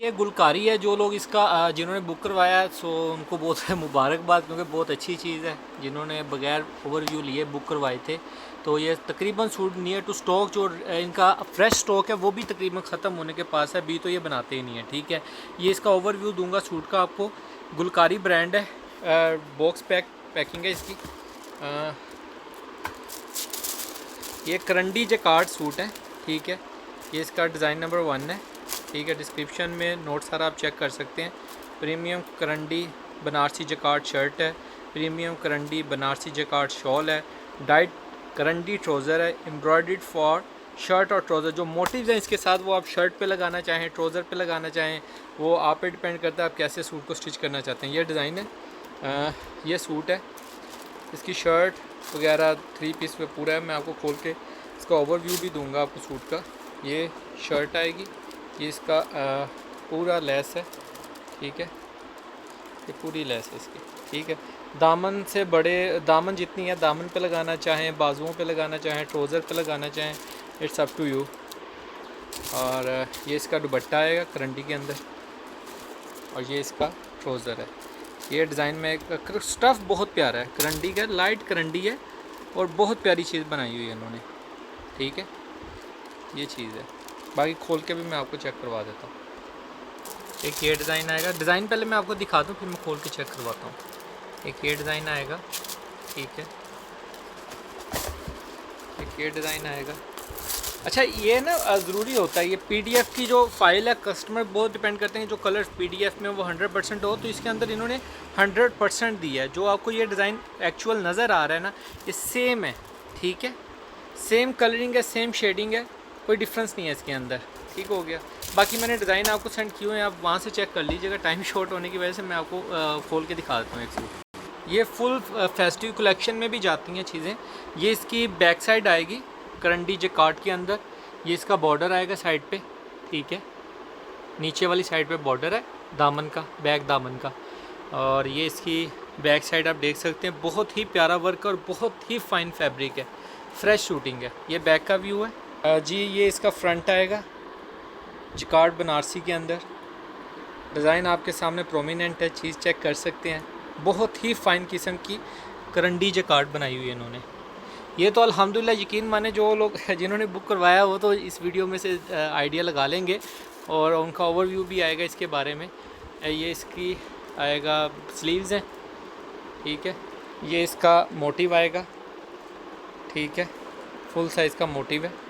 ये गुलकारी है। जो लोग इसका जिन्होंने बुक करवाया है सो उनको बहुत मुबारकबाद, क्योंकि बहुत अच्छी चीज़ है। जिन्होंने बगैर ओवरव्यू लिए बुक करवाए थे तो ये तकरीबन सूट नियर टू स्टॉक, जो इनका फ्रेश स्टॉक है वो भी तकरीबन ख़त्म होने के पास है, अभी तो ये बनाते ही नहीं है। ठीक है, ये इसका ओवरव्यू दूंगा सूट का आपको। गुलकारी ब्रांड है, बॉक्स पैकिंग है इसकी। ये करंडी जैकार्ड सूट है। ठीक है, ये इसका डिज़ाइन नंबर 1 है। ठीक है, डिस्क्रिप्शन में नोट सारा आप चेक कर सकते हैं। प्रीमियम करंडी बनारसी जैकार्ड शर्ट है, प्रीमियम करंडी बनारसी जैकार्ड शॉल है, डाइट करंडी ट्राउज़र है, एम्ब्रॉयडर्ड फॉर शर्ट और ट्राउज़र। जो मोटिव्स हैं इसके साथ वो आप शर्ट पे लगाना चाहें, ट्राउज़र पे लगाना चाहें, वो आप पे डिपेंड करता है आप कैसे सूट को स्टिच करना चाहते हैं। ये डिज़ाइन है, ये सूट है। इसकी शर्ट वगैरह 3 पीस में पूरा है। मैं आपको खोल के इसका ओवरव्यू भी दूंगा आपको सूट का। ये शर्ट आएगी, ये इसका पूरा लेस है। ठीक है, ये पूरी लेस है इसकी। ठीक है, दामन से बड़े, दामन जितनी है दामन पे लगाना चाहें, बाजुओं पे लगाना चाहें, ट्राउज़र पे लगाना चाहें, इट्स अप टू यू। और ये इसका दुपट्टा आएगा करंडी के अंदर, और ये इसका ट्राउज़र है। ये डिज़ाइन में एक स्टफ़ बहुत प्यारा है, करंडी का, लाइट करंडी है और बहुत प्यारी चीज़ बनाई हुई है इन्होंने। ठीक है, ये चीज़ है। बाकी खोल के भी मैं आपको चेक करवा देता हूँ। एक ये डिज़ाइन आएगा, डिज़ाइन पहले मैं आपको दिखा दूँ फिर मैं खोल के चेक करवाता हूँ। एक ये डिज़ाइन आएगा। ठीक है, एक ये डिज़ाइन आएगा। अच्छा, ये ना ज़रूरी होता है, ये पीडीएफ की जो फाइल है, कस्टमर बहुत डिपेंड करते हैं जो कलर्स पीडीएफ में वो 100% हो, तो इसके अंदर इन्होंने 100% दिया है। जो आपको ये डिज़ाइन एक्चुअल नज़र आ रहा है ना, ये सेम है। ठीक है, सेम कलरिंग है, सेम शेडिंग है, कोई डिफरेंस नहीं है इसके अंदर। ठीक हो गया। बाकी मैंने डिज़ाइन आपको सेंड किए हैं, आप वहाँ से चेक कर लीजिएगा। टाइम शॉर्ट होने की वजह से मैं आपको खोल के दिखा देता हूँ एक सूट। ये फुल फेस्टिव कलेक्शन में भी जाती हैं चीज़ें। ये इसकी बैक साइड आएगी करंडी जैकार्ड के अंदर। ये इसका बॉर्डर आएगा साइड पे। ठीक है, नीचे वाली साइड पे बॉर्डर है दामन का, बैक दामन का। और ये इसकी बैक साइड आप देख सकते हैं, बहुत ही प्यारा वर्क और बहुत ही फाइन फैब्रिक है, फ्रेश शूटिंग है। ये बैक का व्यू है जी। ये इसका फ्रंट आएगा जैकार्ड बनारसी के अंदर। डिज़ाइन आपके सामने प्रोमिनेंट है, चीज़ चेक कर सकते हैं। बहुत ही फ़ाइन किस्म की करंडी जैकार्ड बनाई हुई है इन्होंने। ये तो अल्हम्दुलिल्लाह यकीन माने जो लोग जिन्होंने बुक करवाया वो तो इस वीडियो में से आइडिया लगा लेंगे, और उनका ओवरव्यू भी आएगा इसके बारे में। ये इसकी आएगा स्लीव्स हैं। ठीक है, ये इसका मोटिव आएगा। ठीक है, फुल साइज़ का मोटिव है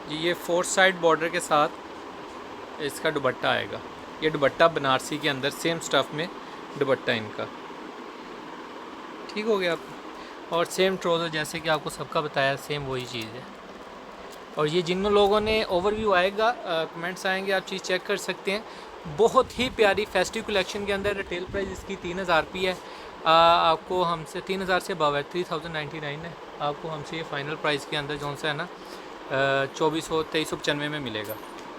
जी। ये 4 साइड बॉर्डर के साथ इसका दुपट्टा आएगा। ये दुपट्टा बनारसी के अंदर सेम स्टफ़ में दुपट्टा इनका। ठीक हो गया आपको। और सेम ट्राउज़र जैसे कि आपको सबका बताया, सेम वही चीज़ है। और ये जिन लोगों ने ओवरव्यू आएगा, कमेंट्स आएंगे, आप चीज़ चेक कर सकते हैं। बहुत ही प्यारी फेस्टिव कलेक्शन के अंदर। रिटेल प्राइस इसकी 3000 रुपये है। आपको हमसे 3000 से अबव है, 3099 है। आपको हमसे ये फ़ाइनल प्राइस के अंदर जो सा है ना 2400 2395 में मिलेगा।